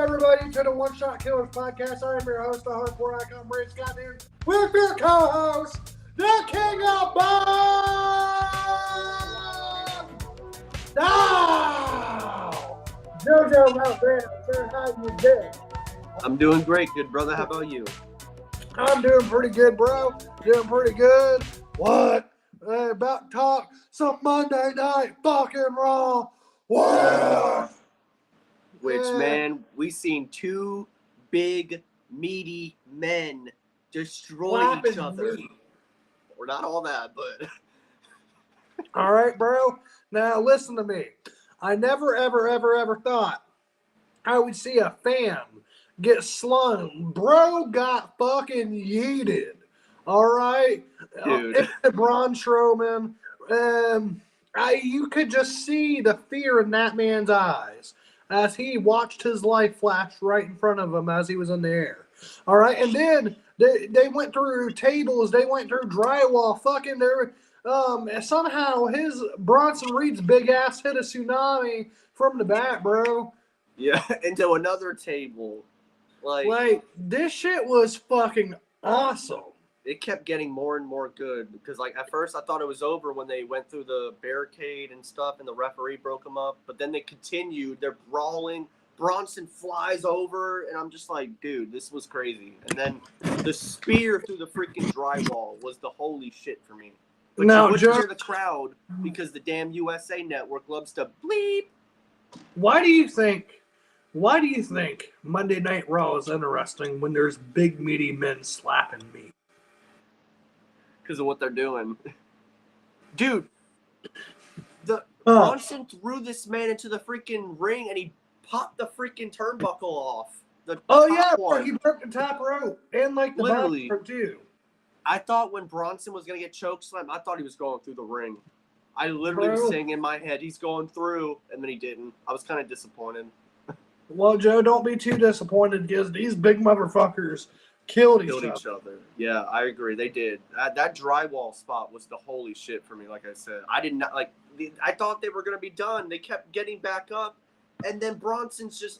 everybody, to the One Shot Killers podcast. I am your host, the hardcore icon, Brady Scott News, with your co-host, the King of Bob! Now, JoJo Mountain, sir, how you doing? I'm doing great, good brother. How about you? I'm doing pretty good, bro. Doing pretty good. What? About to talk some Monday Night fucking Raw. What? Which, man, we seen two big, meaty men destroy each other. Meat. We're not all that, but... All right, bro. Now, listen to me. I never, ever thought I would see a fan get slung. Bro got fucking yeeted. All right? Dude. Braun Strowman. You could just see the fear in that man's eyes as he watched his life flash right in front of him as he was in the air. All right? And then they went through tables. They went through drywall. Fucking there. Somehow his Bronson Reed's big ass hit a tsunami from the back, bro. Yeah, into another table. Like, this shit was fucking awesome. It kept getting more and more good because, like, at first I thought it was over when they went through the barricade and stuff and the referee broke them up. But then they continued. They're brawling. Bronson flies over, and I'm just like, dude, this was crazy. And then the spear through the freaking drywall was the holy shit for me. But now, you wouldn't hear the crowd because the damn USA Network loves to bleep. Why do you think Monday Night Raw is interesting when there's big meaty men slapping meat? Because of what they're doing. Dude, Bronson threw this man into the freaking ring and he popped the freaking turnbuckle off. He broke the top rope and like the bottom rope too. I thought when Bronson was going to get chokeslammed, I thought he was going through the ring. I literally was saying in my head, he's going through, and then he didn't. I was kind of disappointed. Well, Joe, don't be too disappointed because these big motherfuckers killed each other. Yeah, I agree. They did. That drywall spot was the holy shit for me, like I said. I did not, like, I thought they were going to be done. They kept getting back up, and then Braun's just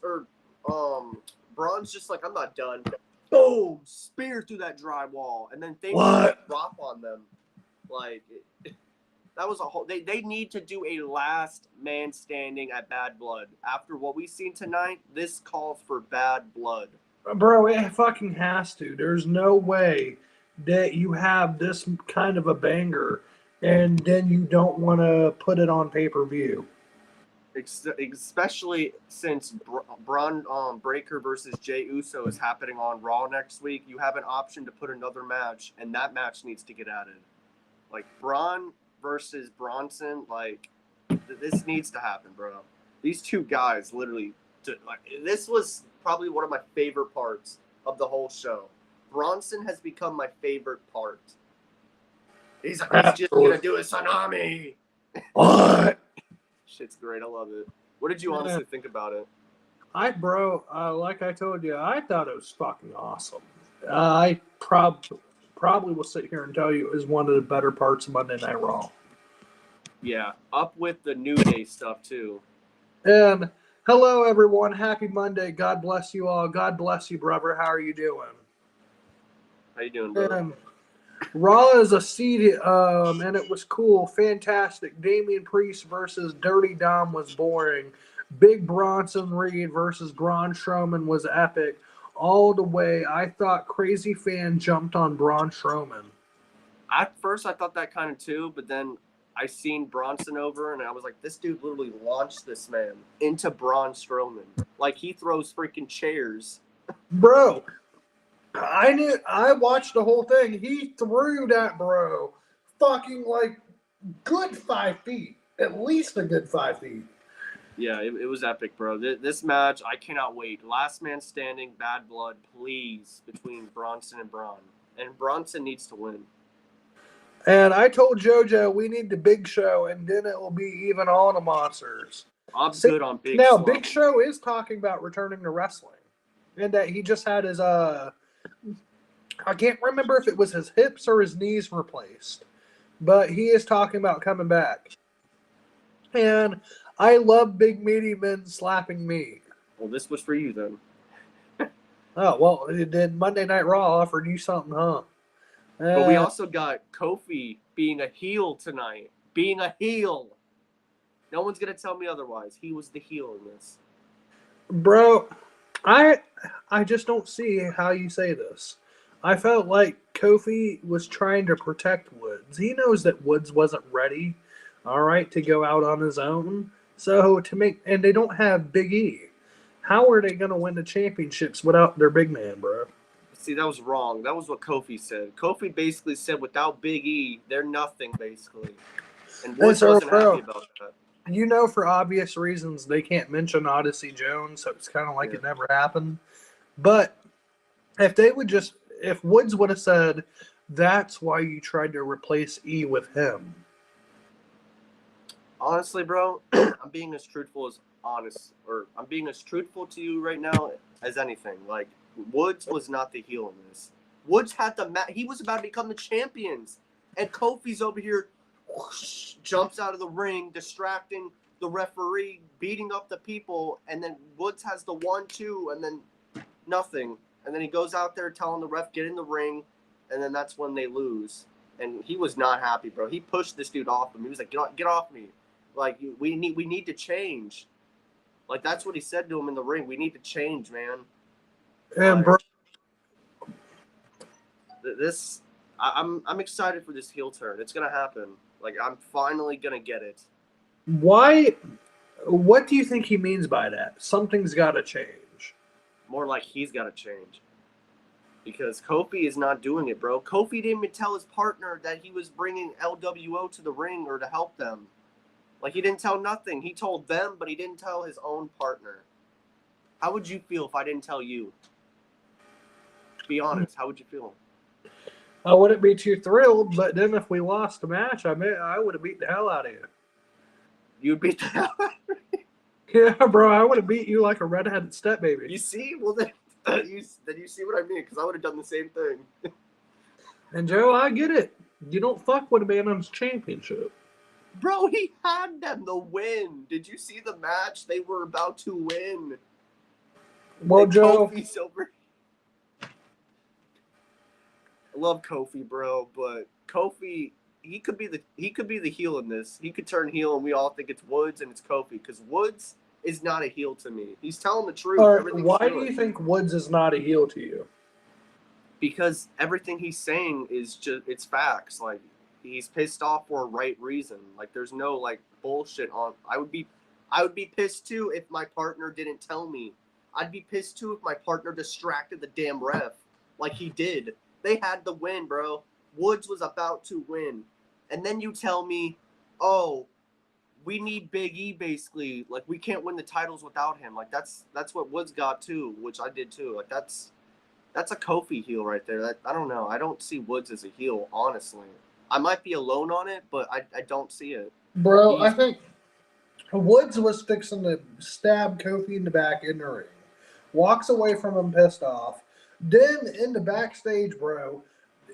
like, I'm not done. Boom! Spear through that drywall, and then things drop on them. Like, that was a whole... They need to do a last man standing at Bad Blood. After what we've seen tonight, this calls for Bad Blood. Bro, it fucking has to. There's no way that you have this kind of a banger and then you don't want to put it on pay-per-view. Especially since Braun Breaker versus Jey Uso is happening on Raw next week. You have an option to put another match, and that match needs to get added. Like, Braun versus Bronson, like, this needs to happen, bro. These two guys literally... this was probably one of my favorite parts of the whole show. Bronson has become my favorite part. He's just going to do a tsunami. What? Shit's great. I love it. What did you honestly think about it? Like I told you, I thought it was fucking awesome. I probably will sit here and tell you it was one of the better parts of Monday Night Raw. Yeah, up with the New Day stuff too. And hello, everyone. Happy Monday. God bless you all. God bless you, brother. How are you doing? How you doing, brother? Raw is a seed, and it was cool, fantastic. Damian Priest versus Dirty Dom was boring. Big Bronson Reed versus Braun Strowman was epic. All the way, I thought Crazy Fan jumped on Braun Strowman. At first, I thought that kind of too, but then I seen Bronson over, and I was like, this dude literally launched this man into Braun Strowman. Like, he throws freaking chairs. Bro. I watched the whole thing. He threw that bro fucking like good 5 feet. At least a good 5 feet. Yeah, it was epic, bro. This match, I cannot wait. Last man standing, Bad Blood, please, between Bronson and Braun. And Bronson needs to win. And I told JoJo we need the Big Show, and then it will be even all the monsters. I'm good on Big Show. Now, Slump. Big Show is talking about returning to wrestling. And that he just had his I can't remember if it was his hips or his knees replaced, but he is talking about coming back. And I love big meaty men slapping me. Well, this was for you then. Oh, well, did Monday Night Raw offered you something, huh? But we also got Kofi being a heel tonight. Being a heel. No one's going to tell me otherwise. He was the heel in this. Bro, I just don't see how you say this. I felt like Kofi was trying to protect Woods. He knows that Woods wasn't ready, all right, to go out on his own. So and they don't have Big E. How are they going to win the championships without their big man, bro? See, that was wrong. That was what Kofi said. Kofi basically said without Big E, they're nothing, basically. And Woods wasn't happy about that. You know, for obvious reasons, they can't mention Odyssey Jones, so it's kind of like it never happened. But if Woods would have said, that's why you tried to replace E with him. Honestly, bro, I'm being as truthful to you right now as anything. Like, Woods was not the heel in this. Woods had he was about to become the champions. And Kofi's over here, whoosh, jumps out of the ring, distracting the referee, beating up the people, and then Woods has the 1-2, and then nothing. And then he goes out there telling the ref, get in the ring, and then that's when they lose. And he was not happy, bro. He pushed this dude off him. He was like, get off me. Like, we need to change. Like, that's what he said to him in the ring. We need to change, man. And bro, I'm excited for this heel turn. It's gonna happen. Like, I'm finally gonna get it. Why? What do you think he means by that? Something's got to change. More like he's got to change. Because Kofi is not doing it, bro. Kofi didn't even tell his partner that he was bringing LWO to the ring or to help them. Like, he didn't tell nothing. He told them, but he didn't tell his own partner. How would you feel if I didn't tell you? Be honest. How would you feel? I wouldn't be too thrilled, but then if we lost the match, I would have beat the hell out of you. You'd beat the hell out of me? Yeah, bro, I would have beat you like a redheaded stepbaby. You see? Well, then you see what I mean, because I would have done the same thing. And, Joe, I get it. You don't fuck with a man on his championship. Bro, he had them to win. Did you see the match? They were about to win. Well, and Joe. Kofi's over. I love Kofi, bro, but Kofi, he could be the heel in this. He could turn heel, and we all think it's Woods and it's Kofi, because Woods is not a heel to me. He's telling the truth. Why do you think Woods is not a heel to you? Because everything he's saying is it's facts. Like, he's pissed off for a right reason. Like, there's no like bullshit on. I would be pissed too if my partner didn't tell me. I'd be pissed too if my partner distracted the damn ref like he did. They had the win, bro. Woods was about to win. And then you tell me, oh, we need Big E, basically. Like, we can't win the titles without him. Like, that's what Woods got too, which I did too. Like, that's a Kofi heel right there. I don't know. I don't see Woods as a heel, honestly. I might be alone on it, but I don't see it. Bro, I think Woods was fixing to stab Kofi in the back in the ring. Walks away from him pissed off. Then in the backstage, bro,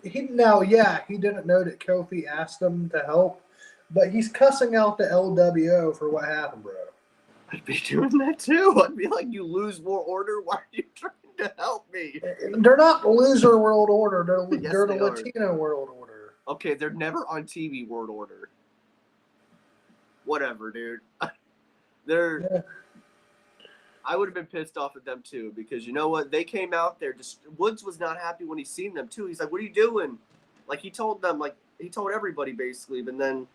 he didn't know that Kofi asked him to help, but he's cussing out the LWO for what happened, bro. I'd be doing that too. I'd be like, you lose more order? Why are you trying to help me? They're not the loser world order. They're the Latino world order. Okay, they're never on TV world order. Whatever, dude. I would have been pissed off at them too, because you know what? They came out there. Woods was not happy when he seen them too. He's like, "What are you doing?" Like, he told them, like he told everybody basically. But then,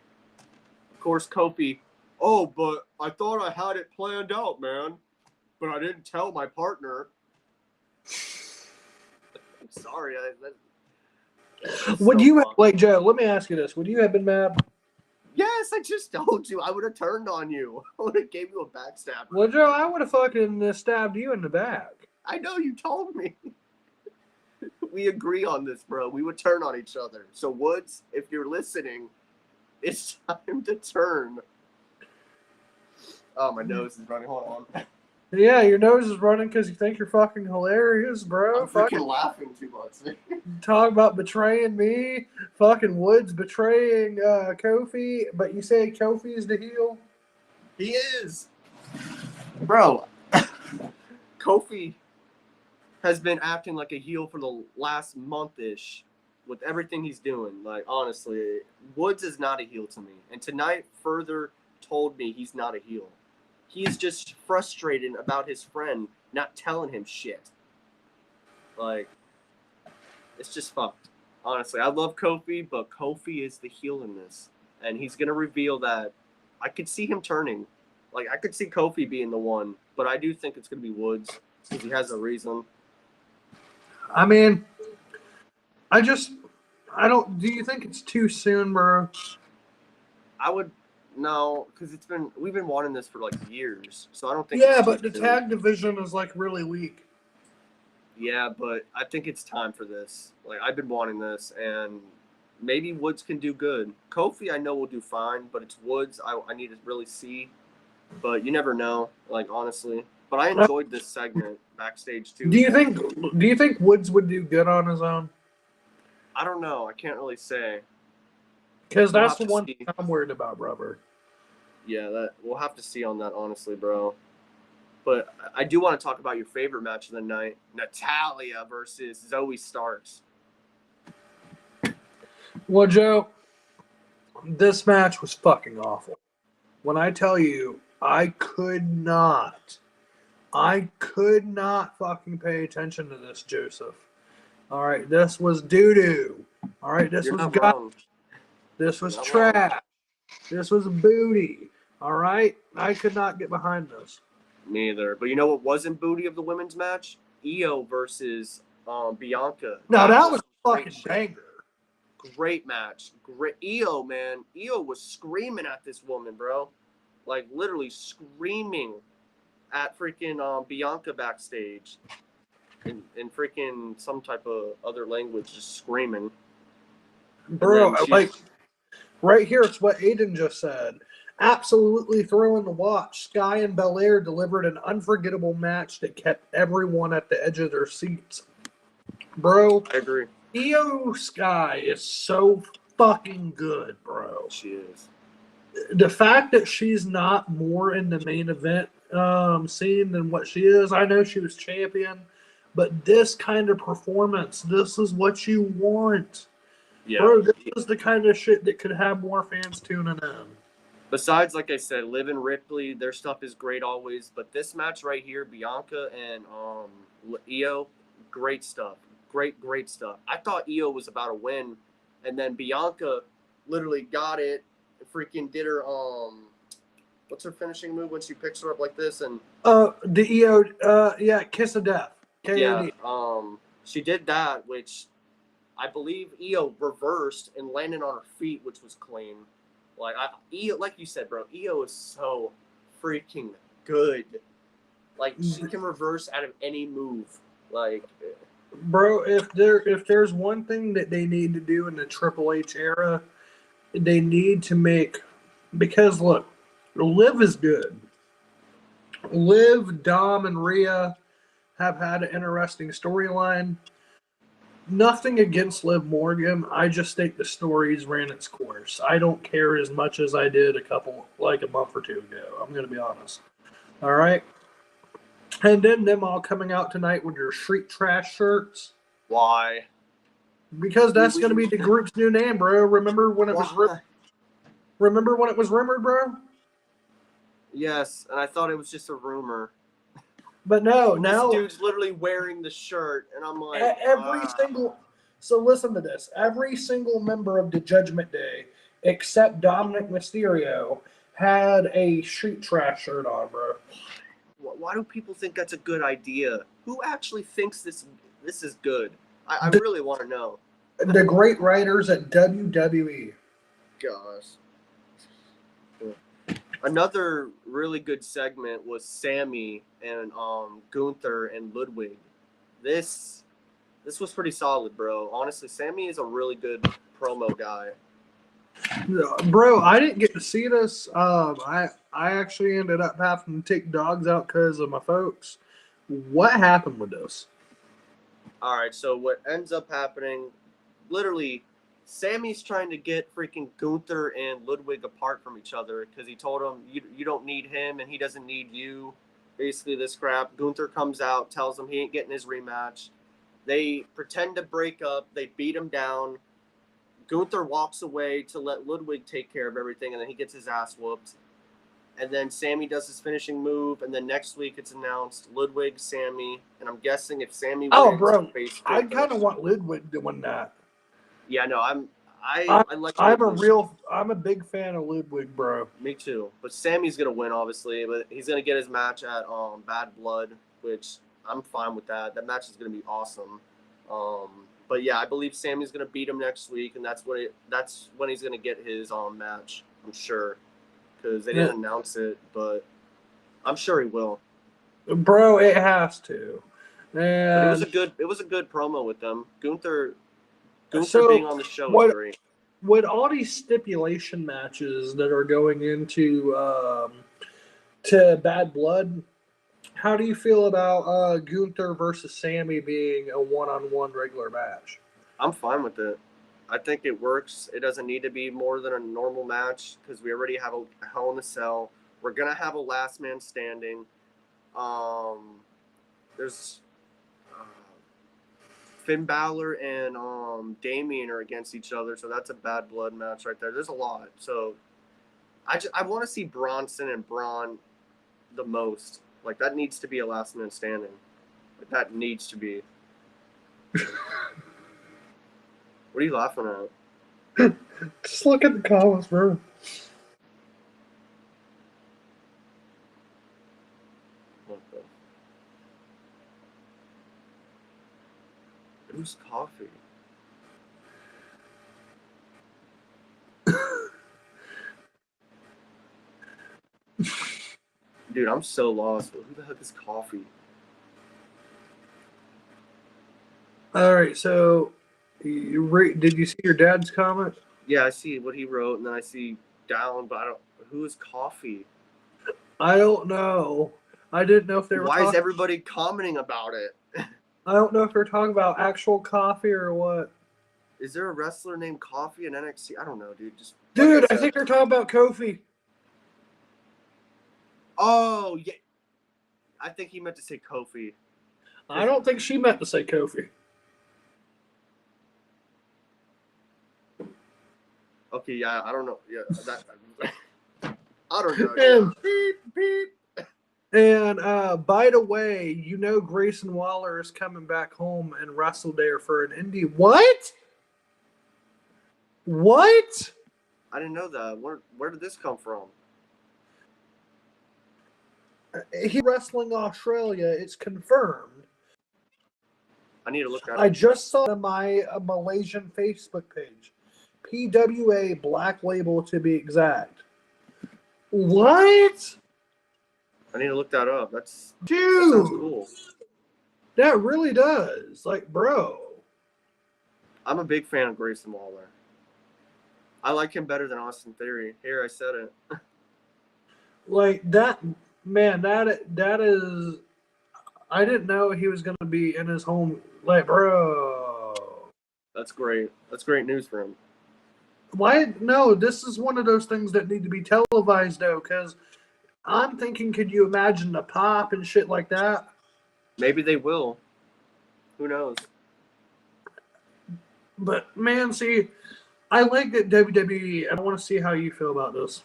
of course, Kofi. Oh, but I thought I had it planned out, man. But I didn't tell my partner. I'm sorry. Would you have, Joe? Let me ask you this: would you have been mad? Yes, I just told you. I would have turned on you. I would have gave you a backstab. Well, Joe, I would have fucking stabbed you in the back. I know, you told me. We agree on this, bro. We would turn on each other. So, Woods, if you're listening, it's time to turn. Oh, my nose is running. Hold on. Yeah, your nose is running because you think you're fucking hilarious, bro. I'm fucking laughing too much. Talk about betraying me. Fucking Woods betraying Kofi, but you say Kofi's the heel? He is. Bro, Kofi has been acting like a heel for the last month-ish with everything he's doing. Like, honestly, Woods is not a heel to me. And tonight further told me he's not a heel. He's just frustrated about his friend not telling him shit. Like, it's just fucked. Honestly, I love Kofi, but Kofi is the heel in this. And he's going to reveal that. I could see him turning. Like, I could see Kofi being the one, but I do think it's going to be Woods because he has a reason. I mean, I don't. Do you think it's too soon, bro? I would no, because we've been wanting this for like years, so I don't think. Yeah, it's but too the soon. tag division is like really weak. Yeah, but I think it's time for this. Like, I've been wanting this, and maybe Woods can do good. Kofi, I know will do fine, but it's Woods. I need to really see, but you never know. Like, honestly, but I enjoyed this segment backstage too. Do you think Woods would do good on his own? I don't know. I can't really say. Because We'll that's have the to one see. thing I'm worried about, brother. Yeah, that we'll have to see on that, honestly, bro. But I do want to talk about your favorite match of the night, Natalya versus Zoe Starks. Well, Joe, this match was fucking awful. When I tell you, I could not fucking pay attention to this, Joseph. All right, this was doo-doo. All right, this You're was not god. wrong. This was You're not trash. wrong. This was booty. All right, I could not get behind this. Me either. But you know what wasn't booty of the women's match? Io versus Bianca. No, that was a great fucking banger. Great match. Great. Io, man. Io was screaming at this woman, bro. Like, literally screaming at freaking Bianca backstage. In freaking some type of other language, just screaming. Bro, like, right here, it's what Aiden just said. Absolutely thrilling to watch. Sky and Belair delivered an unforgettable match that kept everyone at the edge of their seats. Bro, I agree. Io Sky is so fucking good, bro. She is. The fact that she's not more in the main event scene than what she is, I know she was champion, but this kind of performance, this is what you want. Yeah. Bro, this is the kind of shit that could have more fans tuning in. Besides, like I said, Liv and Ripley, their stuff is great always. But this match right here, Bianca and Io, great stuff. Great stuff. I thought Io was about to win, and then Bianca literally got it, freaking did her what's her finishing move when she picks her up like this and the Io kiss of death. KOD. Yeah, she did that, which I believe Io reversed and landed on her feet, which was clean. Like Io, like you said, bro, Io is so freaking good. Like, she can reverse out of any move. Like, bro, if there's one thing that they need to do in the Triple H era, they need to make, because look, Liv is good. Liv, Dom, and Rhea have had an interesting storyline. Nothing against Liv Morgan. I just think the stories ran its course. I don't care as much as I did a month or two ago. I'm going to be honest. All right. And then them all coming out tonight with their Street Trash shirts. why? Because that's going to be the group's new name, bro. Remember when it was rumored, bro? Yes, and I thought it was just a rumor. But no, now this dude's literally wearing the shirt, and I'm like, So listen to this. Every single member of the Judgment Day, except Dominic Mysterio, had a Street Trash shirt on, bro. Why do people think that's a good idea? Who actually thinks this is good? I really want to know. The great writers at WWE. Gosh. Another really good segment was Sammy and Gunther and Ludwig. This was pretty solid, bro. Honestly, Sammy is a really good promo guy. Bro, I didn't get to see this. I actually ended up having to take dogs out because of my folks. What happened with this? All right, so what ends up happening, literally, Sammy's trying to get freaking Gunther and Ludwig apart from each other because he told him you don't need him and he doesn't need you. basically this crap. Gunther comes out, tells him he ain't getting his rematch. They pretend to break up. They beat him down. Gunther walks away to let Ludwig take care of everything, and then he gets his ass whooped. And then Sammy does his finishing move, and then next week it's announced Ludwig, Sammy, and I'm guessing if Sammy wins, Oh, bro, face I Gunther. kind of want Ludwig to win that. Yeah, no, I like. I'm a big fan of Ludwig, bro. Me too, but Sammy's gonna win, obviously. But he's gonna get his match at Bad Blood, which I'm fine with that. That match is gonna be awesome. But yeah, I believe Sammy's gonna beat him next week, and that's when he's gonna get his match. I'm sure, because they didn't announce it, but I'm sure he will. Bro, it has to. And but it was a good promo with them. Gunther so being on the show was great. With all these stipulation matches that are going into to Bad Blood, how do you feel about Gunther versus Sammy being a one-on-one regular match? I'm fine with it. I think it works. It doesn't need to be more than a normal match because we already have a Hell in a Cell. We're gonna have a last man standing. There's Finn Balor and Damian are against each other, so that's a Bad Blood match right there. There's a lot. So I want to see Bronson and Braun the most. Like, that needs to be a last man standing. Like, that needs to be. What are you laughing at? Just look at the comments, bro. What the? Who's coffee? Dude, I'm so lost. Who the heck is coffee? All right, so did you see your dad's comment? Yeah, I see what he wrote, and then I see down, but I don't. Who is coffee? I don't know. I didn't know if they were. Why is everybody commenting about it? I don't know if they're talking about actual coffee or what. Is there a wrestler named Coffee in NXT? I don't know, dude. Dude, I think they're talking about Kofi. Oh, yeah. I think he meant to say Kofi. I don't think she meant to say Kofi. Okay, yeah, I don't know. Yeah, I don't know. Beep, beep. And by the way, you know Grayson Waller is coming back home and wrestled there for an indie. What? What? I didn't know that. Where did this come from? He's wrestling Australia. It's confirmed. I need to look at it. I just saw it on my Malaysian Facebook page. PWA Black Label to be exact. What? I need to look that up. That Dude, sounds cool. That really does. Like, bro. I'm a big fan of Grayson Waller. I like him better than Austin Theory. Here, I said it. Like, that, man, that is, I didn't know he was going to be in his home. Like, bro. That's great. That's great news for him. Why? No, this is one of those things that need to be televised, though, because I'm thinking, could you imagine the pop and shit like that? Maybe they will. Who knows? But, man, see, I like that WWE. I want to see how you feel about this.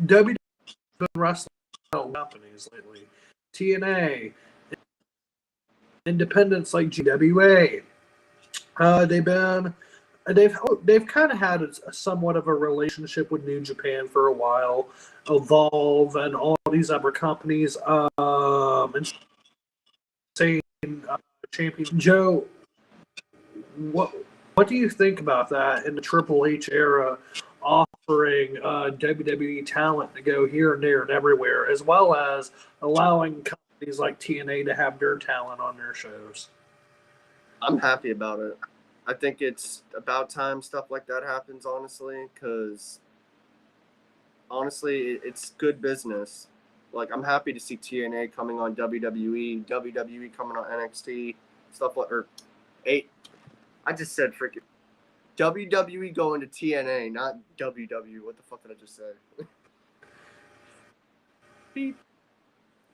WWE has been wrestling companies lately. TNA, independents like GWA. They've kind of had a somewhat of a relationship with New Japan for a while, Evolve and all these other companies. And saying champion Joe, what do you think about that in the Triple H era, offering WWE talent to go here and there and everywhere, as well as allowing companies like TNA to have their talent on their shows? I'm happy about it. I think it's about time stuff like that happens, honestly, because honestly, it's good business. Like, I'm happy to see TNA coming on WWE, WWE coming on NXT, stuff like, I just said freaking WWE going to TNA, not WW. What the fuck did I just say? Beep.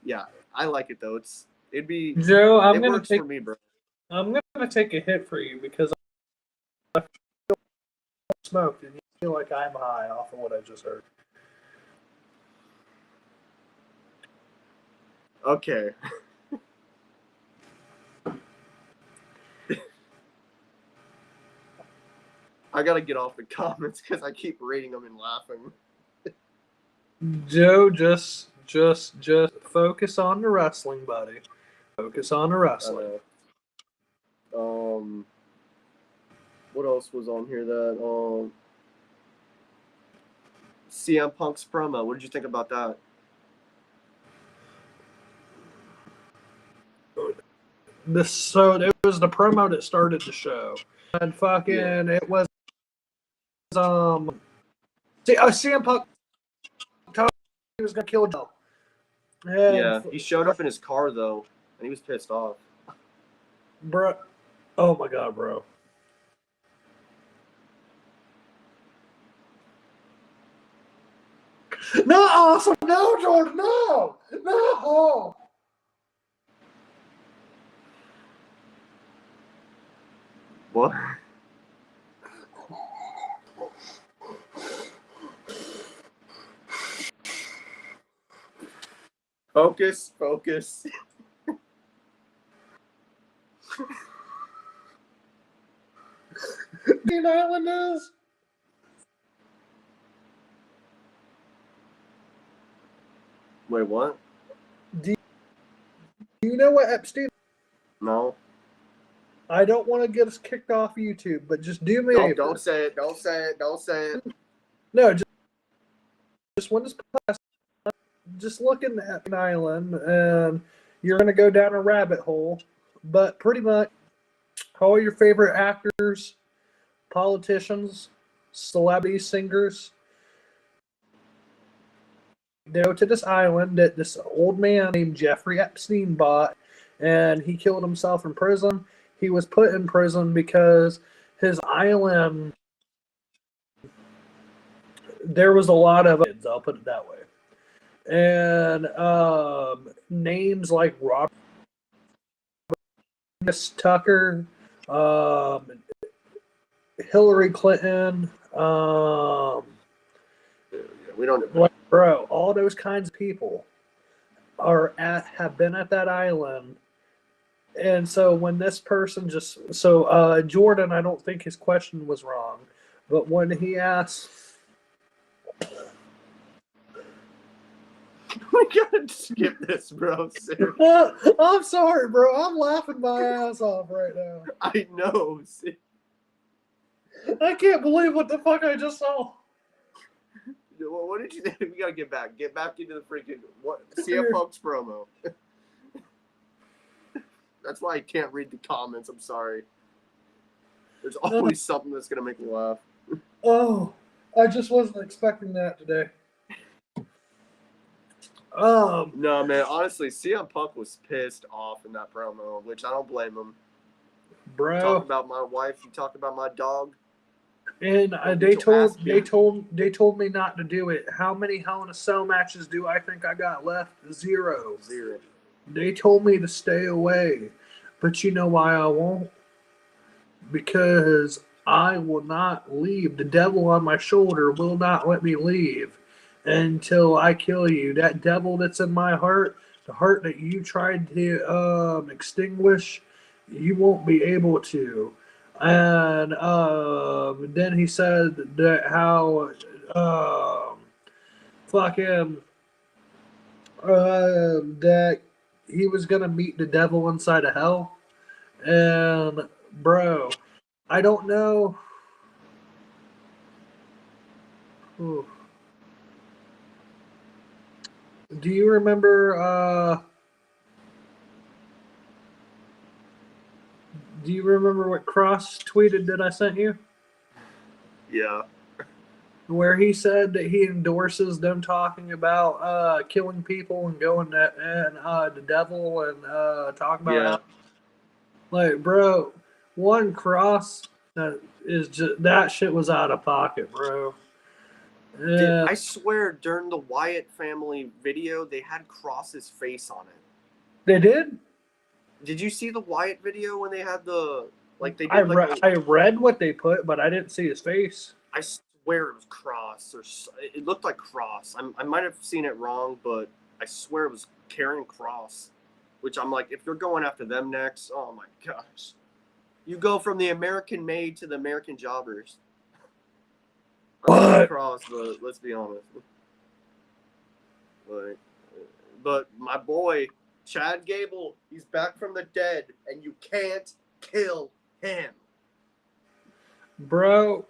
Yeah, I like it though. It'd be Joe, it works for me, bro. I'm gonna take a hit for you because I smoked and you feel like I'm high off of what I just heard. Okay. I gotta get off the comments because I keep reading them and laughing. Joe, just focus on the wrestling, buddy. Focus on the wrestling. What else was on here? That CM Punk's promo. What did you think about that? So it was the promo that started the show, and fucking it was CM Punk told he was gonna kill Joe. And he showed up in his car though, and he was pissed off. Bro, oh my god, bro. No, awesome. No, Jordan, no. What? Focus. Dean Islanders. Wait, what? Do you know what Epstein? No. I don't want to get us kicked off YouTube, but just do me a favor. Don't say it. Don't say it. No, just when this class, just looking at an island, and you're going to go down a rabbit hole. But pretty much, all your favorite actors, politicians, celebrity singers, they go to this island that this old man named Jeffrey Epstein bought, and he killed himself in prison. He was put in prison because his island, there was a lot of kids, I'll put it that way. And names like Robert Tucker, Hillary Clinton, we don't. like, bro, all those kinds of people have been at that island. And so when this person Jordan, I don't think his question was wrong, but when he asked, We gotta skip this, bro. I'm sorry, bro. I'm laughing my ass off right now. I know. I can't believe what the fuck I just saw. What did you think? We gotta get back into the freaking CM Punk's promo. That's why I can't read the comments. I'm sorry. There's always something that's gonna make me laugh. Oh, I just wasn't expecting that today. No, man. Honestly, CM Punk was pissed off in that promo, which I don't blame him. Bro, you talk about my wife. You talk about my dog. And they told me not to do it. How many Hell in a Cell matches do I think I got left? Zero. They told me to stay away. But you know why I won't? Because I will not leave. The devil on my shoulder will not let me leave until I kill you. That devil that's in my heart, the heart that you tried to extinguish, you won't be able to. And then he said that how that he was gonna meet the devil inside of hell. And bro, I don't know. Ooh. Do you remember? Do you remember what Cross tweeted that I sent you? Yeah. Where he said that he endorses them talking about killing people and going the devil and talking about how, like, bro, one Cross that shit was out of pocket, bro. I swear during the Wyatt family video, they had Cross's face on it. They did? Did you see the Wyatt video when they had the like they did I read what they put, but I didn't see his face. I swear it was Cross, or it looked like Cross. I might have seen it wrong, but I swear it was Karen Cross. Which I'm like, if you're going after them next, oh my gosh, you go from the American Maid to the American Jobbers. What? Cross, but let's be honest. But my boy Chad Gable, he's back from the dead, and you can't kill him, bro.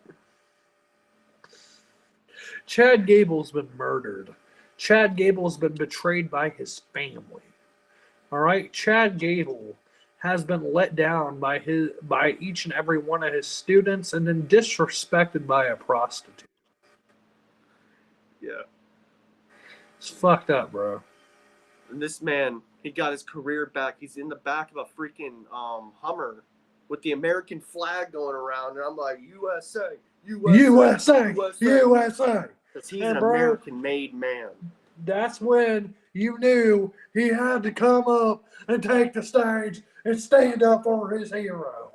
Chad Gable's been murdered. Chad Gable's been betrayed by his family. All right, Chad Gable has been let down by each and every one of his students, and then disrespected by a prostitute. Yeah, it's fucked up, bro. And this man, he got his career back. He's in the back of a freaking Hummer with the American flag going around, and I'm like, USA, USA, USA, USA. Because he's an American-made man. That's when you knew he had to come up and take the stage and stand up for his hero.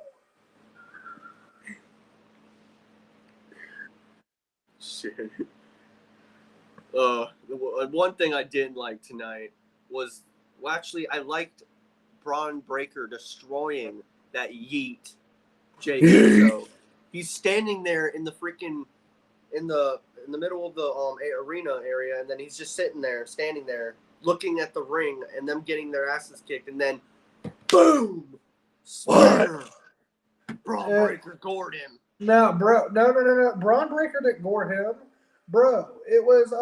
Shit. One thing I didn't like tonight was, well, actually, I liked Braun Breaker destroying that Yeet Jey Uso. He's standing there in the freaking in the middle of the arena area, and then he's just sitting there, standing there, looking at the ring, and them getting their asses kicked, and then boom, spear. Braun Breaker gored him. No, bro, no. Braun Breaker didn't gore him, bro. It was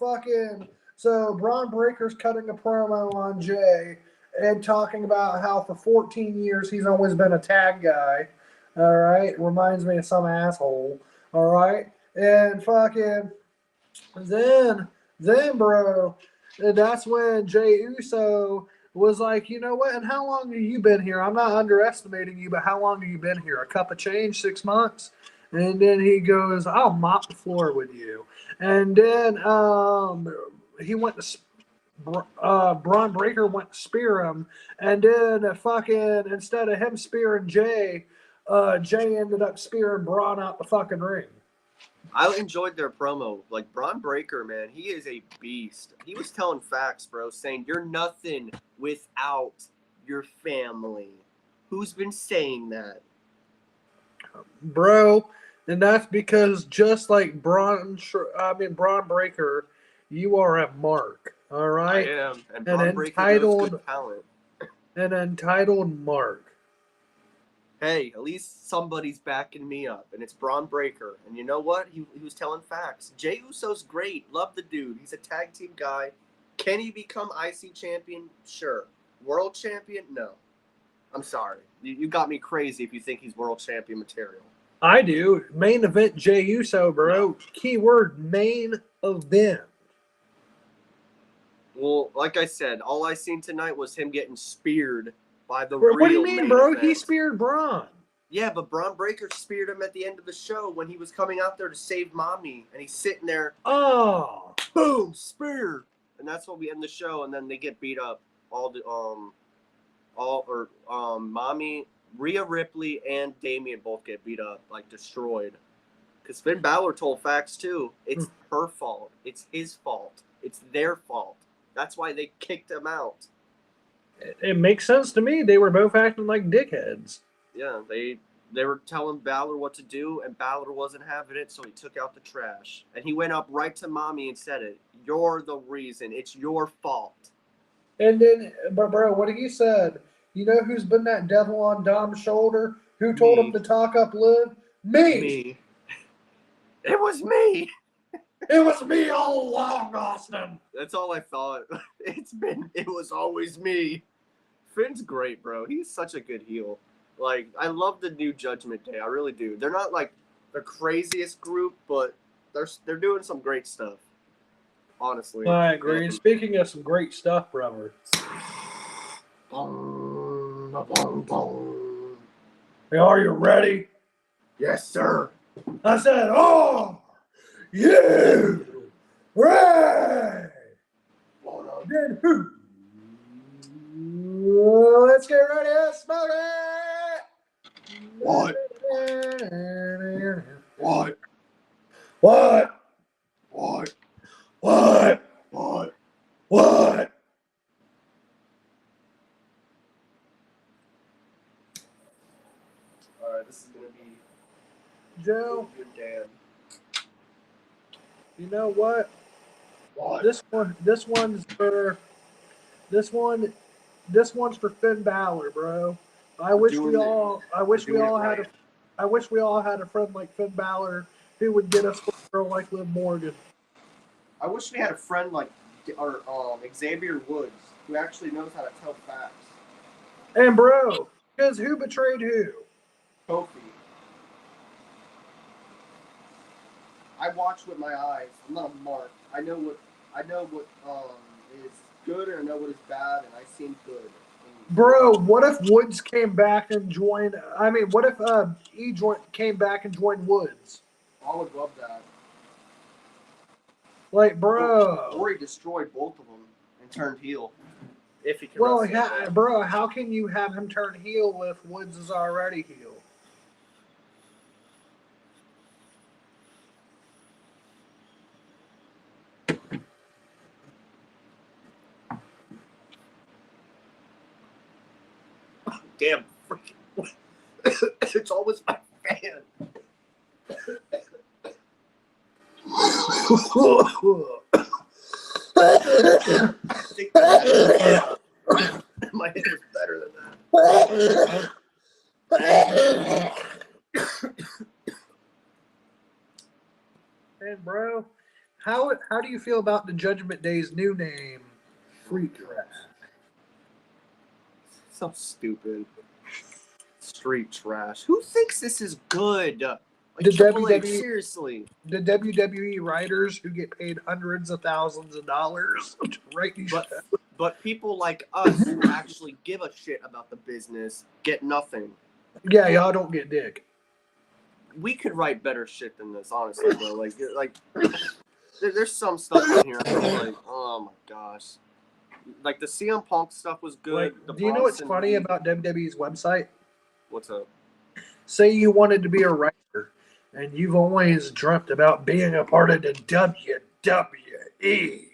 fucking. So Braun Breaker's cutting a promo on Jay and talking about how for 14 years he's always been a tag guy. All right, reminds me of some asshole. All right. And fucking then bro, that's when Jey Uso was like, you know what? And how long have you been here? I'm not underestimating you, but how long have you been here? A cup of change, 6 months? And then he goes, I'll mop the floor with you. And then he went to Braun Breaker went to spear him, and then fucking instead of him spearing Jay, Jay ended up spearing Braun out the fucking ring. I enjoyed their promo. Like, Braun Breaker, man, he is a beast. He was telling facts, bro, saying you're nothing without your family. Who's been saying that? Bro, and that's because just like Braun Breaker, you are a mark, all right? I am. And Braun Breaker knows good talent. An entitled mark. Hey, at least somebody's backing me up, and it's Braun Breaker. And you know what? He was telling facts. Jey Uso's great. Love the dude. He's a tag team guy. Can he become IC champion? Sure. World champion? No. I'm sorry. You got me crazy if you think he's world champion material. I do. Main event Jey Uso, bro. No. Keyword main event. Well, like I said, all I seen tonight was him getting speared by the real. What do you mean, bro? Event. He speared Braun. Yeah, but Braun Breaker speared him at the end of the show when he was coming out there to save Mommy, and he's sitting there. Oh, boom, spear, and that's what we end the show, and then they get beat up. Mommy, Rhea Ripley, and Damian both get beat up, like destroyed. Because Finn Balor told facts too. It's her fault. It's his fault. It's their fault. That's why they kicked him out. It makes sense to me. They were both acting like dickheads. Yeah, they were telling Balor what to do, and Balor wasn't having it, so he took out the trash. And he went up right to Mommy and said it. You're the reason. It's your fault. And then, but bro, what he said, you know who's been that devil on Dom's shoulder? Who told him to talk up Liv? Me. It was me. It was me all along, Austin. That's all I thought. It was always me. Finn's great, bro. He's such a good heel. Like, I love the new Judgment Day. I really do. They're not like the craziest group, but they're doing some great stuff. Honestly. I agree. And speaking of some great stuff, brother. Hey, are you ready? Yes, sir. I said, oh, You Ray. Then who? Let's get ready to smoke it. What? What? What? What? What? What? What? All right, this is gonna be Joe, good, Dan. you know what? What? This one's for Finn Balor, bro. I wish we all had a friend like Finn Balor who would get us a girl like Liv Morgan. I wish we had a friend like Xavier Woods who actually knows how to tell facts. And bro, because who betrayed who? Kofi. I watch with my eyes. I'm not a mark. I know what is good and I know what is bad, and I seen good. Bro, what if Woods came back and joined? I mean, what if came back and joined Woods? I would love that. Like, bro. Or he destroyed both of them and turned heel. If he can. Well, yeah, bro. How can you have him turn heel if Woods is already heel? Damn, freaking. It's always my fan. I think my head is better than that. And bro, how do you feel about the Judgment Day's new name, Freak Trash? So stupid. Street trash. Who thinks this is good? Like The Triple H, WWE seriously. The WWE writers who get paid hundreds of thousands of dollars to write these shit. But people like us who actually give a shit about the business get nothing. Yeah, y'all don't get dick. We could write better shit than this, honestly, bro. Like there's some stuff in here that's like, oh my gosh. Like the CM Punk stuff was good. Like, do you know what's funny about WWE's website? What's up? Say you wanted to be a writer, and you've always dreamt about being a part of the WWE.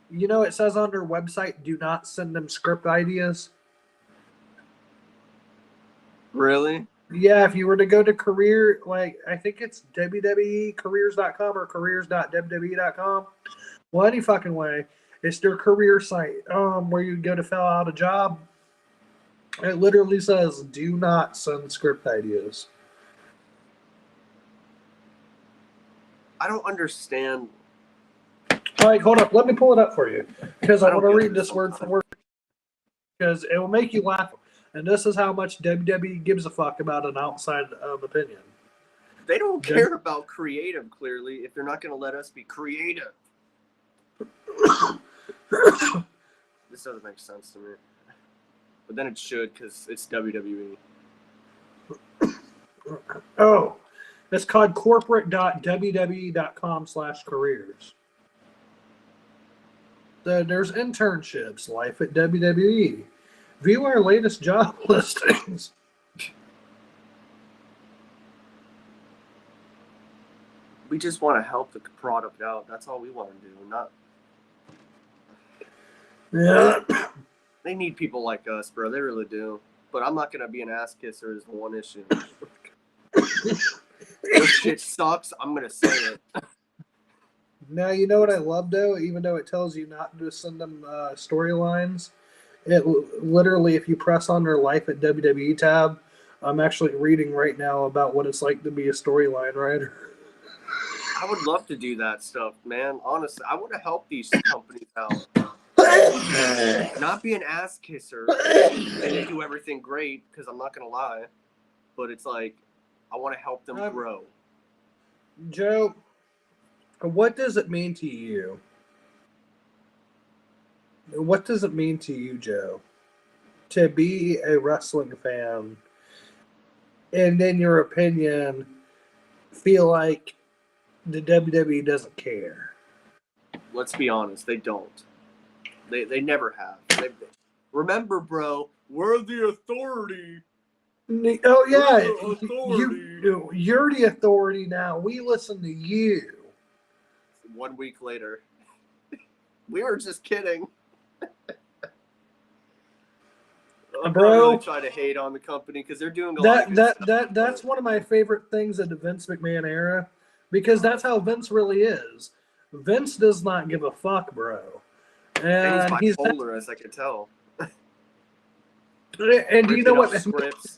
You know, it says on their website, do not send them script ideas. Really? Yeah, if you were to go to career, like, I think it's WWEcareers.com or careers.wwe.com. Well, any fucking way, it's their career site where you go to fill out a job. It literally says, do not send script ideas. I don't understand. Like, hold up. Let me pull it up for you because I want to read this word for word because it will make you laugh. And this is how much WWE gives a fuck about an outside opinion. They don't care about creative, clearly, if they're not going to let us be creative. This doesn't make sense to me. But then it should because it's WWE. Oh, it's called corporate.wwe.com/careers. So there's internships, life at WWE. View our latest job listings. We just want to help the product out. That's all we want to do. Not. Yeah. They need people like us, bro. They really do. But I'm not going to be an ass kisser is the one issue. This shit sucks. I'm going to say it. Now, you know what I love, though? Even though it tells you not to send them storylines, it literally, if you press on their Life at WWE tab, I'm actually reading right now about what it's like to be a storyline writer. I would love to do that stuff, man. Honestly, I want to help these companies out. Not be an ass kisser and do everything great, because I'm not going to lie. But it's like, I want to help them grow. Joe, what does it mean to you? What does it mean to you, Joe, to be a wrestling fan and, in your opinion, feel like the WWE doesn't care. Let's be honest, they don't. They never have. Remember, bro, we're the authority. Oh yeah, We're the authority. you're the authority now. We listen to you. 1 week later, we were just kidding. I'm Bro, not really trying to hate on the company because they're doing a lot of good stuff. That's one of my favorite things of the Vince McMahon era, because that's how Vince really is. Vince does not give a fuck, bro. And he's bipolar, as I could tell. And you know what? Scripts.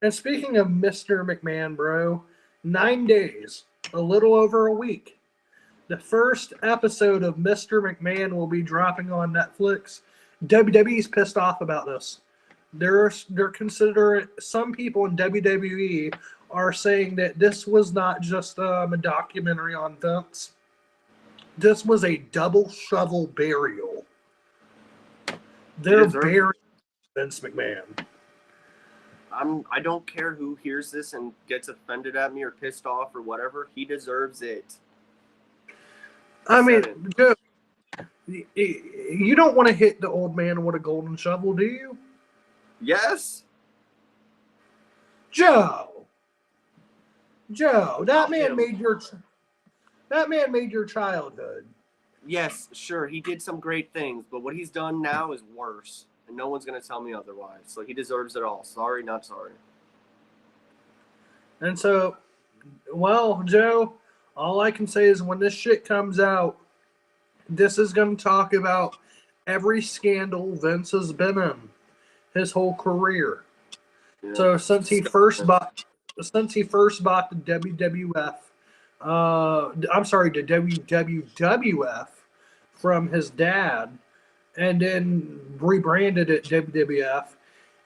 And speaking of Mr. McMahon, bro, 9 days, a little over a week. The first episode of Mr. McMahon will be dropping on Netflix. WWE's pissed off about this. They're considering, some people in WWE are saying that this was not just a documentary on Vince. This was a double shovel burial. They're burying Vince McMahon. I don't care who hears this and gets offended at me or pissed off or whatever. He deserves it. I mean, Joe, you don't want to hit the old man with a golden shovel, do you? Yes. Joe, that man made your childhood. Yes, sure, he did some great things, but what he's done now is worse, and no one's gonna tell me otherwise. So he deserves it all. Sorry, not sorry. And so, well, Joe, all I can say is when this shit comes out, this is going to talk about every scandal Vince has been in his whole career. Yeah. So since he first bought the WWF, the WWF from his dad, and then rebranded it WWF.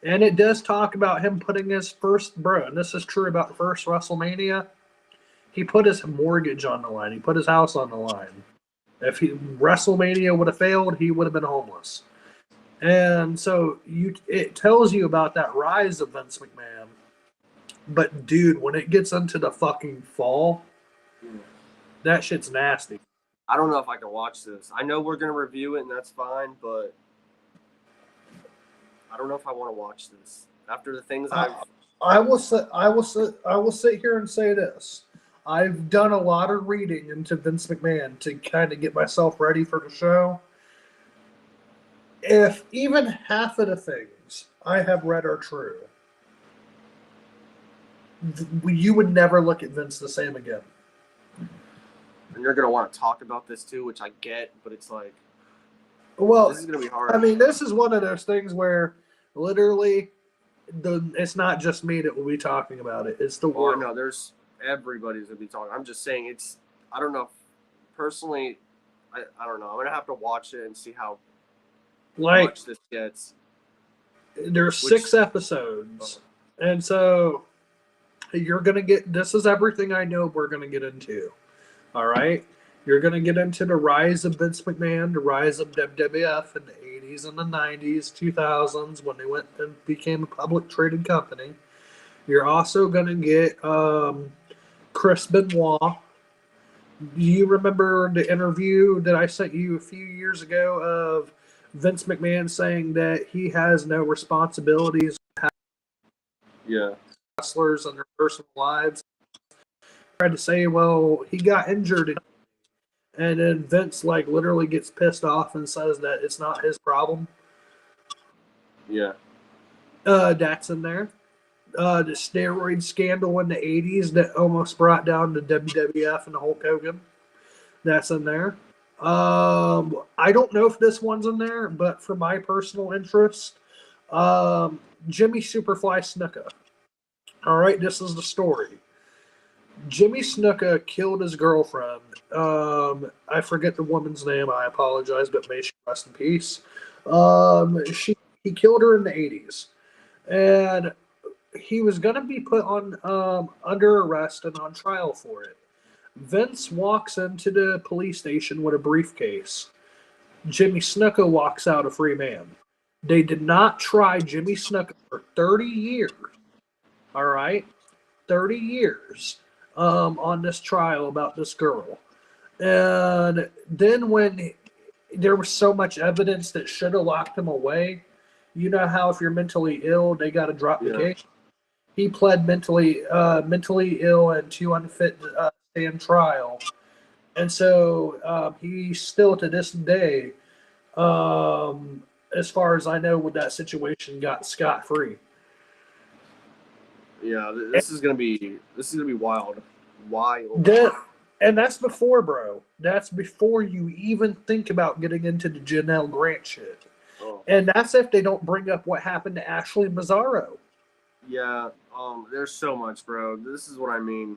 And it does talk about him putting his first, and this is true about the first WrestleMania, he put his mortgage on the line. He put his house on the line. If WrestleMania would have failed, he would have been homeless. And so it tells you about that rise of Vince McMahon. But dude, when it gets into the fucking fall, that shit's nasty. I don't know if I can watch this. I know we're gonna review it, and that's fine, but I don't know if I want to watch this after the things I will sit here and say this. I've done a lot of reading into Vince McMahon to kind of get myself ready for the show. If even half of the things I have read are true, you would never look at Vince the same again. And you're gonna want to talk about this too, which I get, but it's like, well, this is gonna be hard. I mean, this is one of those things where literally, it's not just me that will be talking about it. It's the world. No, there's everybody's gonna be talking. I'm just saying, I don't know. Personally, I don't know. I'm gonna have to watch it and see how much this gets. There's 6 episodes, and so you're gonna get. This is everything I know we're gonna get into. All right, you're gonna get into the rise of Vince McMahon, the rise of WWF in the 80s and the 90s, 2000s when they went and became a public traded company. You're also gonna get Chris Benoit. Do you remember the interview that I sent you a few years ago of Vince McMahon saying that he has no responsibilities? Yeah. Wrestlers and their personal lives. Tried to say, well, he got injured, and then Vince literally gets pissed off and says that it's not his problem. Yeah. That's in there. The steroid scandal in the 80s that almost brought down the WWF and the Hulk Hogan. That's in there. I don't know if this one's in there, but for my personal interest, Jimmy Superfly Snuka. All right, this is the story. Jimmy Snuka killed his girlfriend. I forget the woman's name. I apologize, but may she rest in peace. He killed her in the 80s, and he was going to be put on under arrest and on trial for it. Vince walks into the police station with a briefcase. Jimmy Snuka walks out a free man. They did not try Jimmy Snuka for 30 years. All right? 30 years. on this trial about this girl. And then when there was so much evidence that should have locked him away, you know how if you're mentally ill, they got to drop the case. He pled mentally ill and too unfit to stand trial, and so he's still to this day, as far as I know, with that situation, got scot free. Yeah, this is gonna be wild. And that's before, bro. That's before you even think about getting into the Janelle Grant shit. Oh. And that's if they don't bring up what happened to Ashley Mazzaro. Yeah, there's so much, bro. This is what I mean.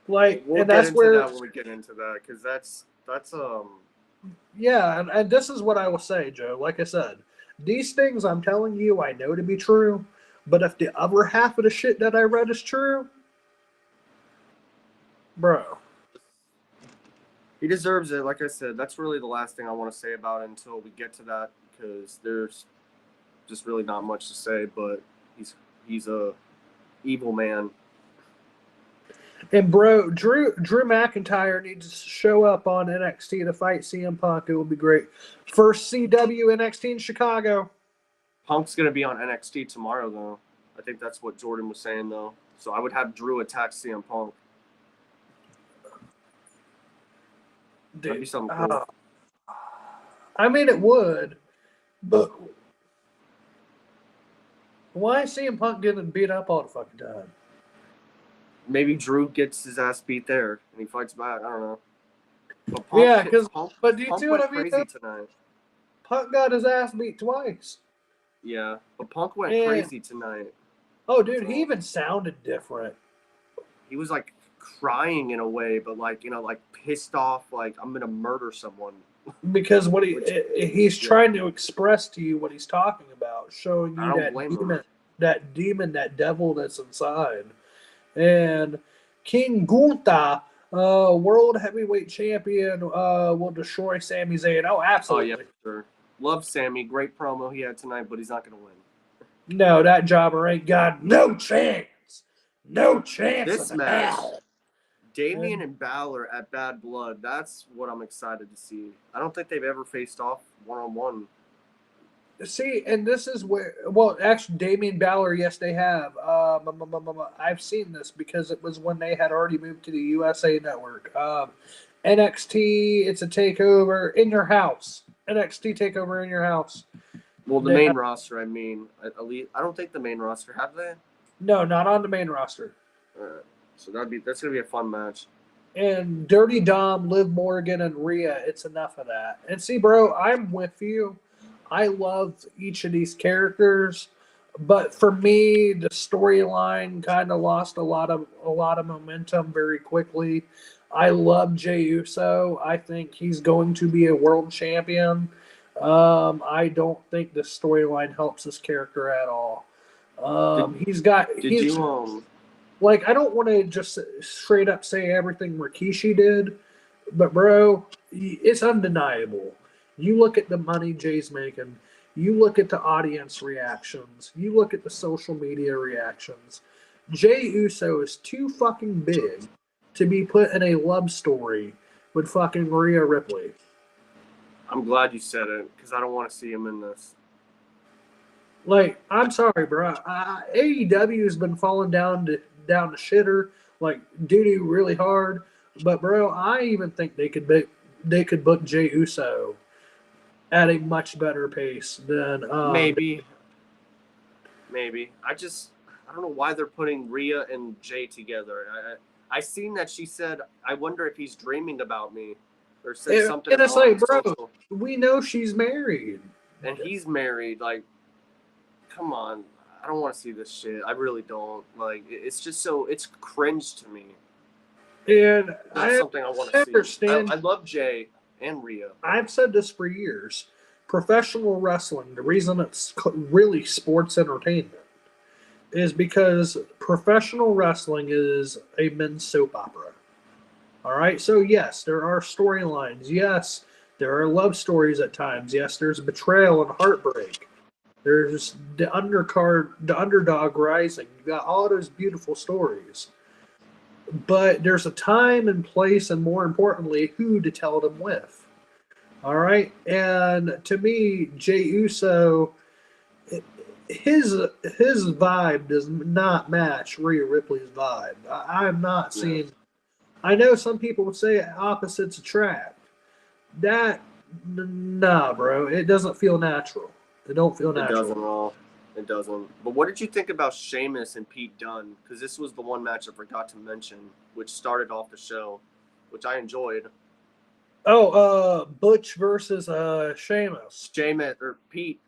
Like, we'll and get that's into where that when we get into that, because that's Yeah, and this is what I will say, Joe. Like I said, these things I'm telling you I know to be true, but if the other half of the shit that I read is true, bro. He deserves it. Like I said, that's really the last thing I want to say about it until we get to that, because there's just really not much to say. But he's a evil man. And bro, Drew McIntyre needs to show up on NXT to fight CM Punk. It would be great. First CW NXT in Chicago. Punk's gonna be on NXT tomorrow, though. I think that's what Jordan was saying, though. So I would have Drew attack CM Punk. That'd be something cool. I mean, it would, but why is CM Punk getting beat up all the fucking time? Maybe Drew gets his ass beat there and he fights back. I don't know. But Punk, but do you Punk see what I went mean? crazy tonight. Punk got his ass beat twice. Yeah, but Punk went crazy tonight. Oh, dude, he even sounded different. He was like crying in a way, but like, you know, like pissed off, like I'm gonna murder someone. Because what he's trying to express to you what he's talking about, showing you that demon, that devil that's inside. And King Gunther, world heavyweight champion, will destroy Sami Zayn. Oh, absolutely. Oh, yeah, sure. Love Sammy. Great promo he had tonight, but he's not going to win. No, that jobber ain't got no chance. No chance. This match, Damian and Balor at Bad Blood, that's what I'm excited to see. I don't think they've ever faced off one-on-one. See, and this is where, well, actually, Damian Balor, yes, they have. I've seen this because it was when they had already moved to the USA Network. NXT, it's a takeover in your house. NXT takeover in your house. Well, the main roster, I mean, Elite. I don't think the main roster have they. No, not on the main roster. So that's gonna be a fun match. And Dirty Dom, Liv Morgan, and Rhea. It's enough of that. And see, bro, I'm with you. I love each of these characters, but for me, the storyline kind of lost a lot of momentum very quickly. I love Jey Uso. I think he's going to be a world champion. I don't think the storyline helps this character at all. Like, I don't want to just straight up say everything Rikishi did, but bro, it's undeniable. You look at the money Jay's making. You look at the audience reactions. You look at the social media reactions. Jey Uso is too fucking big to be put in a love story with fucking Rhea Ripley. I'm glad you said it because I don't want to see him in this. Like, I'm sorry, bro. AEW has been falling down the shitter, like doo-doo really hard. But bro, I even think they could book Jey Uso at a much better pace than maybe. I don't know why they're putting Rhea and Jay together. I seen that she said, "I wonder if he's dreaming about me," or said something. And it's like, bro, we know she's married, and he's married. Like, come on, I don't want to see this shit. I really don't. Like, it's just it's cringe to me. And that's something I want to see. I love Jay and Rhea. I've said this for years. Professional wrestling, the reason it's really sports entertainment, is because professional wrestling is a men's soap opera. All right? So, yes, there are storylines. Yes, there are love stories at times. Yes, there's betrayal and heartbreak. There's the undercard, the underdog rising. You got all those beautiful stories. But there's a time and place, and more importantly, who to tell them with. All right. And to me, Jey Uso, his vibe does not match Rhea Ripley's vibe. I'm not seeing. I know some people would say opposites attract. Nah, bro. It doesn't feel natural. It don't feel natural. It doesn't at all. It doesn't. But what did you think about Sheamus and Pete Dunne? Because this was the one match I forgot to mention, which started off the show, which I enjoyed. Oh, Butch versus Sheamus. Sheamus or Pete.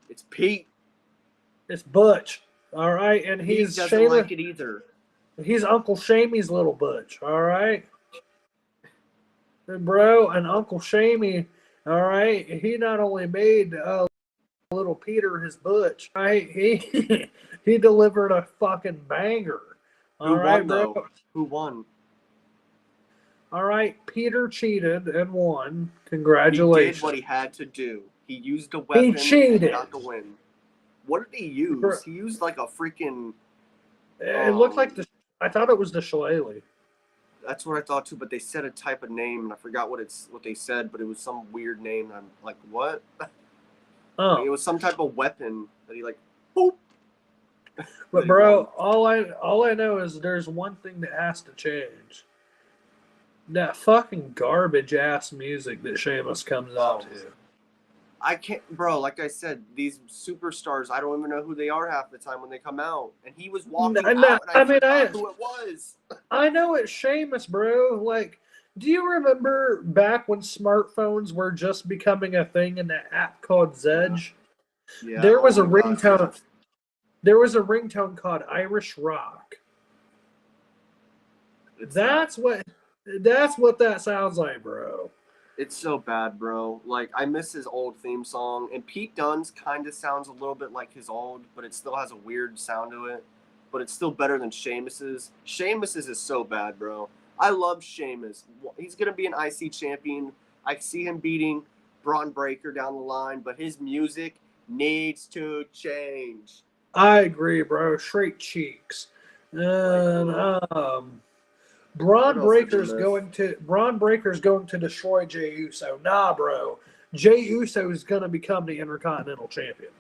It's Pete. It's Butch. All right, and He doesn't Sheamus, like it either. He's Uncle Shamey's little Butch. All right, bro, and Uncle Shamey. All right, he not only made little Peter his Butch. Right, he delivered a fucking banger. All right, bro. Who won? All right, Peter cheated and won. Congratulations. He did what he had to do. He used a weapon and got the win. What did he use? He used like a freaking... It looked like I thought it was the shillelagh. That's what I thought too, but they said a type of name, and I forgot what they said, but it was some weird name. I'm like, what? Oh. Like, it was some type of weapon that he like, boop. But bro, all I know is there's one thing that has to change. That fucking garbage ass music that Sheamus comes out to. I can't, bro. Like I said, these superstars, I don't even know who they are half the time when they come out. And he was walking out, and I forgot who it was. I know it's Sheamus, bro. Like, do you remember back when smartphones were just becoming a thing in that app called Zedge? Yeah. There was a ringtone. Yeah. There was a ringtone called Irish Rock. That's what that sounds like, bro. It's so bad, bro. Like, I miss his old theme song. And Pete Dunne's kind of sounds a little bit like his old, but it still has a weird sound to it. But it's still better than Sheamus's. Sheamus's is so bad, bro. I love Sheamus. He's going to be an IC champion. I see him beating Braun Breaker down the line, but his music needs to change. I agree, bro. Straight cheeks. And, Braun Breaker's going to destroy Jey Uso. Nah, bro. Jey Uso is going to become the Intercontinental Champion.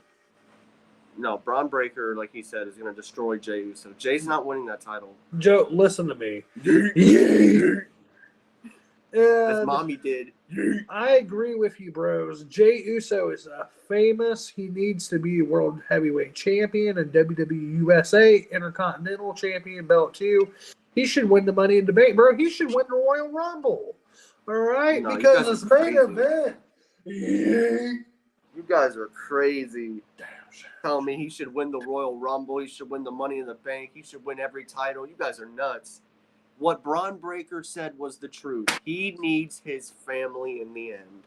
No, Braun Breaker, like he said, is going to destroy Jey Uso. Jay's not winning that title. Joe, listen to me. As mommy did. I agree with you, bros. Jey Uso is famous. He needs to be World Heavyweight Champion and WWE USA Intercontinental Champion belt too. He should win the Money in the Bank, bro. He should win the Royal Rumble. All right? No, because it's main event. You guys are crazy. Tell me he should win the Royal Rumble. He should win the Money in the Bank. He should win every title. You guys are nuts. What Braun Breaker said was the truth. He needs his family in the end.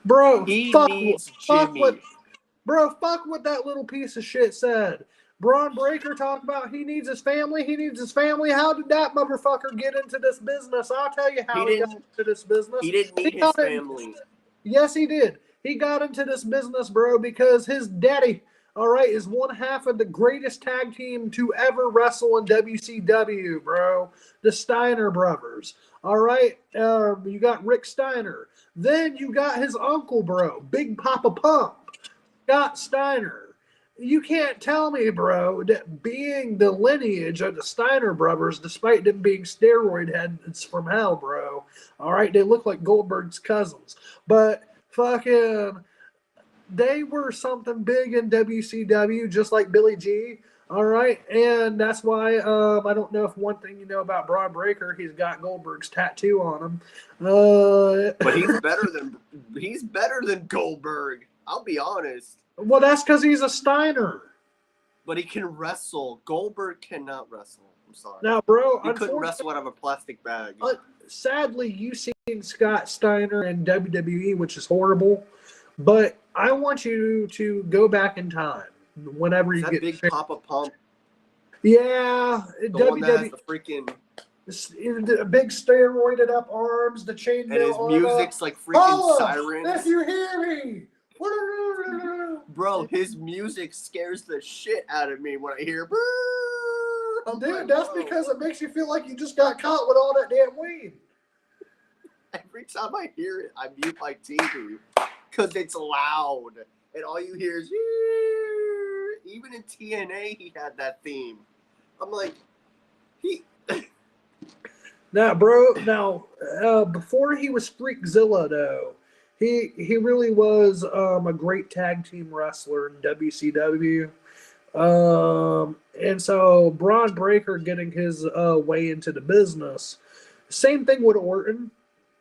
Bro, he needs Jimmy. Fuck what that little piece of shit said. Braun Breaker talked about he needs his family. He needs his family. How did that motherfucker get into this business? I'll tell you how he got into this business. He didn't need his family. Yes, he did. He got into this business, bro, because his daddy, all right, is one half of the greatest tag team to ever wrestle in WCW, bro. The Steiner brothers. All right, you got Rick Steiner. Then you got his uncle, bro, Big Papa Pump, Scott Steiner. You can't tell me, bro, that being the lineage of the Steiner brothers, despite them being steroid heads from hell, bro. All right, they look like Goldberg's cousins. But fucking, they were something big in WCW, just like Billy G. All right, and that's why I don't know if one thing you know about Braun Breaker, he's got Goldberg's tattoo on him. But he's better than Goldberg. I'll be honest. Well, that's because he's a Steiner. But he can wrestle. Goldberg cannot wrestle. I'm sorry. Now, bro, he couldn't wrestle out of a plastic bag. Sadly, you've seen Scott Steiner in WWE, which is horrible. But I want you to go back in time whenever you get Big Papa Pump. Yeah, the one that has the freaking the big steroided up arms, the chainmail. And his music's like freaking siren. If you hear me. bro, his music scares the shit out of me when I hear. Dude, that's because it makes you feel like you just got caught with all that damn weed. Every time I hear it, I mute my TV because it's loud, and all you hear is. Even in TNA, he had that theme. I'm like, Now, bro. Now, before he was Freakzilla, though, he really was a great tag team wrestler in WCW. And so Braun Breaker getting his way into the business. Same thing with Orton.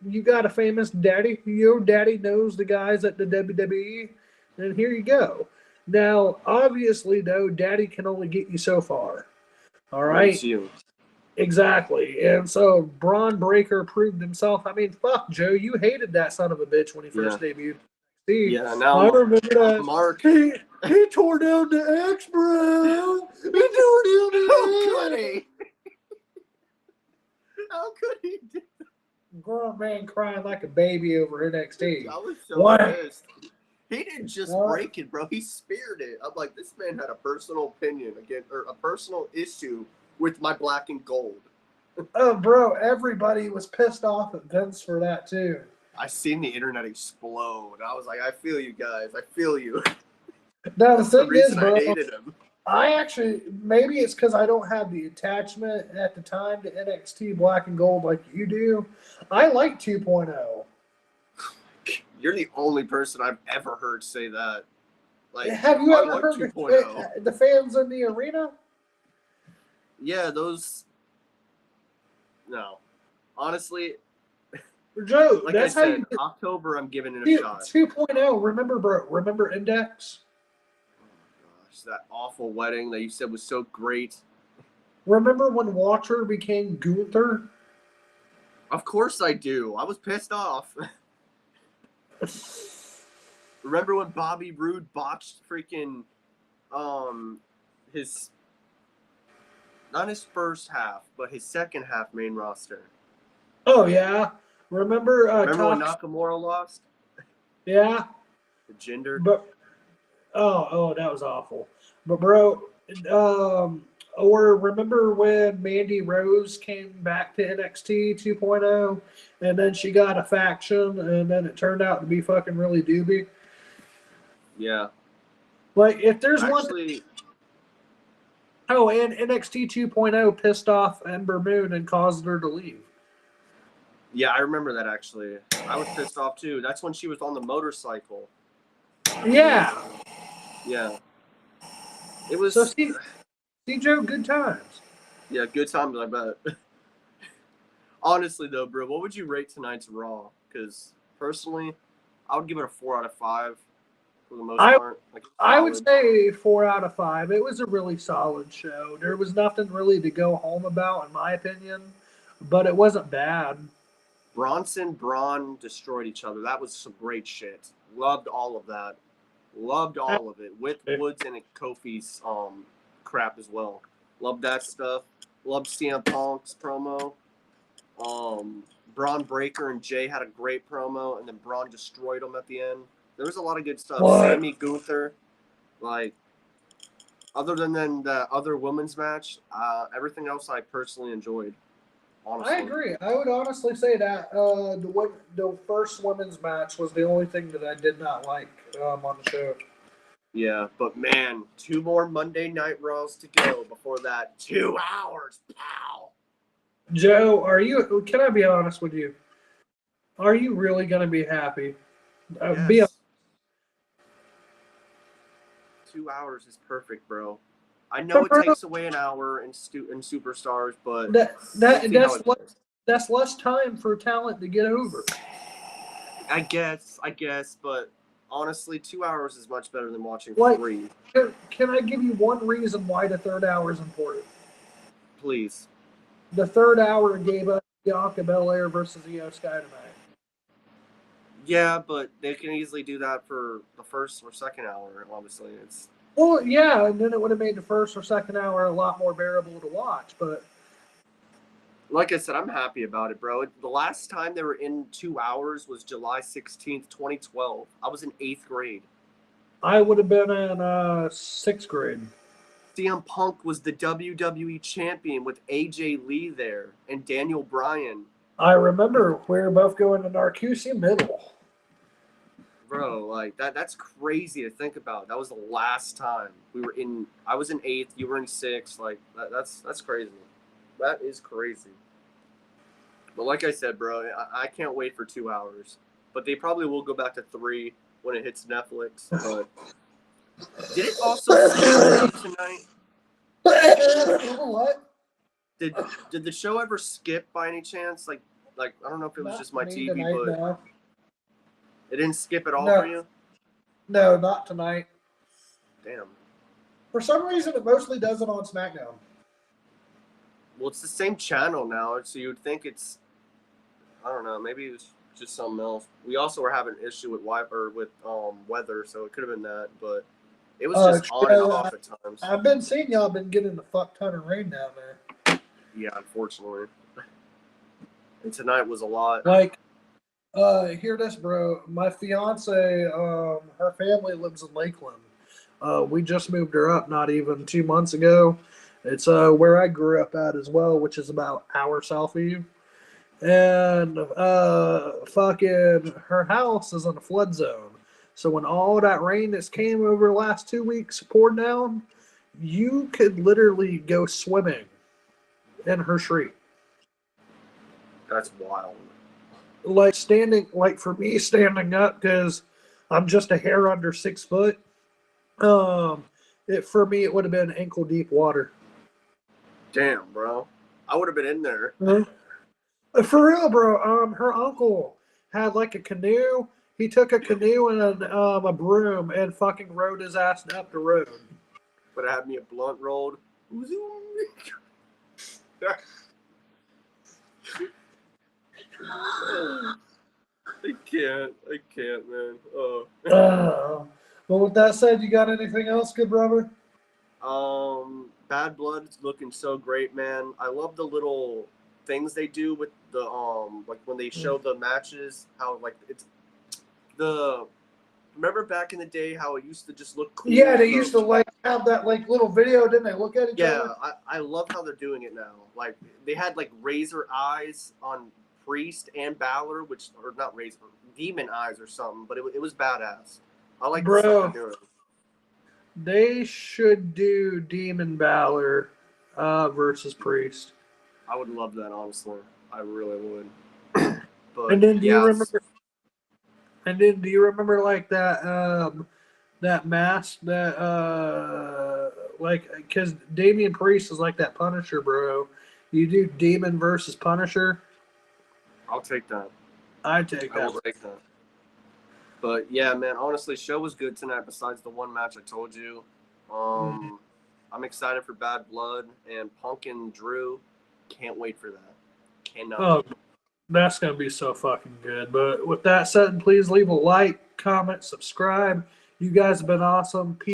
You got a famous daddy. Your daddy knows the guys at the WWE, and here you go. Now, obviously, though, daddy can only get you so far. All right. you. Exactly. And so Braun Breaker proved himself. I mean, fuck, Joe, you hated that son of a bitch when he first debuted. See, Yeah, now I remember that. Mark. He tore down the X, bro. He tore down the X. How could he do that? Grown man crying like a baby over NXT. I was so pissed. He didn't just break it, bro. He speared it. I'm like, this man had a personal opinion again, or a personal issue with my black and gold. Oh, bro, everybody was pissed off at Vince for that, too. I seen the internet explode. I was like, I feel you guys. I feel you. Now, the thing is, bro, I hated him. I actually, maybe it's because I don't have the attachment at the time to NXT Black and Gold like you do. I like 2.0. You're the only person I've ever heard say that. Like, have you ever heard the fans in the arena? Yeah, those. No, honestly. Joe, like that's I said, how you get October. I'm giving it a shot. 2.0. Remember, bro? Remember Index? Oh gosh, that awful wedding that you said was so great. Remember when Watcher became Gunther? Of course I do. I was pissed off. Remember when Bobby Roode botched freaking his not his first half, but his second half main roster. Oh yeah. Remember when Nakamura lost? Yeah. The gender. But oh, that was awful. But bro, or remember when Mandy Rose came back to NXT 2.0 and then she got a faction and then it turned out to be fucking really doobie? Yeah. Like, if there's actually, one... Oh, and NXT 2.0 pissed off Ember Moon and caused her to leave. Yeah, I remember that, actually. I was pissed off, too. That's when she was on the motorcycle. Yeah. Yeah. It was... So, see Joe, good times. Yeah, good times, I bet. Honestly, though, bro, what would you rate tonight's Raw? Because, personally, I would give it a 4 out of 5 for the most part. Like, I would say 4 out of 5. It was a really solid show. There was nothing really to go home about, in my opinion, but it wasn't bad. Bronson, Braun destroyed each other. That was some great shit. Loved all of that. Loved all of it. With Woods and Kofi's crap as well. Loved that stuff. Loved CM Punk's promo. Braun Breaker and Jay had a great promo, and then Braun destroyed him at the end. There was a lot of good stuff. Sammy Gunther, like, other than the other women's match, everything else I personally enjoyed. Honestly. I agree. I would honestly say that the first women's match was the only thing that I did not like on the show. Yeah, but man, 2 more Monday Night Raws to go before that. 2 hours, pal. Joe, can I be honest with you? Are you really going to be happy? Yes. 2 hours is perfect, bro. I know it takes away an hour in Superstars, but that's less time for talent to get over. I guess, but honestly, 2 hours is much better than watching 3. Can I give you one reason why the third hour is important? Please. The third hour gave us Bianca Belair versus Io Sky tonight. Yeah, but they can easily do that for the first or second hour, obviously. Well, yeah, and then it would have made the first or second hour a lot more bearable to watch, but... Like I said, I'm happy about it, bro. The last time they were in 2 hours was July 16th, 2012. I was in 8th grade. I would have been in sixth grade. CM Punk was the WWE champion with AJ Lee there and Daniel Bryan. I remember we were both going to Narcoossee Middle. Bro, like that's crazy to think about. That was the last time I was in 8th, you were in 6th. Like that's crazy. That is crazy. But like I said, bro, I can't wait for 2 hours. But they probably will go back to 3 when it hits Netflix. But did it also skip tonight? What? Did the show ever skip by any chance? Like I don't know if it was just my TV, but no. It didn't skip at all No. for you? No, not tonight. Damn. For some reason, it mostly does it on SmackDown. Well, it's the same channel now, so you'd think it's, I don't know, maybe it's just something else. We also were having an issue with weather, so it could have been that, but it was just on and off at times. I've been seeing y'all been getting a fuck ton of rain down there. Yeah, unfortunately. And tonight was a lot. Like, hear this, bro. My fiance, her family lives in Lakeland. We just moved her up not even 2 months ago. It's where I grew up at as well, which is about an hour south of you. And fucking her house is in a flood zone. So when all that rain that's came over the last 2 weeks poured down, you could literally go swimming in her street. That's wild. Like for me standing up, because I'm just a hair under 6 foot. For me it would have been ankle deep water. Damn, bro. I would have been in there. For real, bro. Her uncle had like a canoe. He took a canoe and a broom and fucking rode his ass up the road. But it had me a blunt rolled. I can't, man. Well, with that said, you got anything else, good brother? Bad Blood is looking so great, man. I love the little things they do with the like when they show the matches, how like it's the. Remember back in the day how it used to just look cool? Yeah, they used to like have that like little video, didn't they? Look at each other. Yeah, I love how they're doing it now. Like they had like razor eyes on Priest and Balor, or not razor, demon eyes or something, but it was badass. I like the stuff they're doing. They should do Demon Balor versus Priest. I would love that, honestly. I really would. But and then do you remember? And then do you remember like that that mask that like because Damian Priest is like that Punisher, bro. You do Demon versus Punisher. I'll take that. I will take that. But yeah, man, honestly, show was good tonight. Besides the one match I told you, I'm excited for Bad Blood and Punk and Drew. Can't wait for that. Cannot. Oh, that's gonna be so fucking good. But with that said, please leave a like, comment, subscribe. You guys have been awesome. Peace.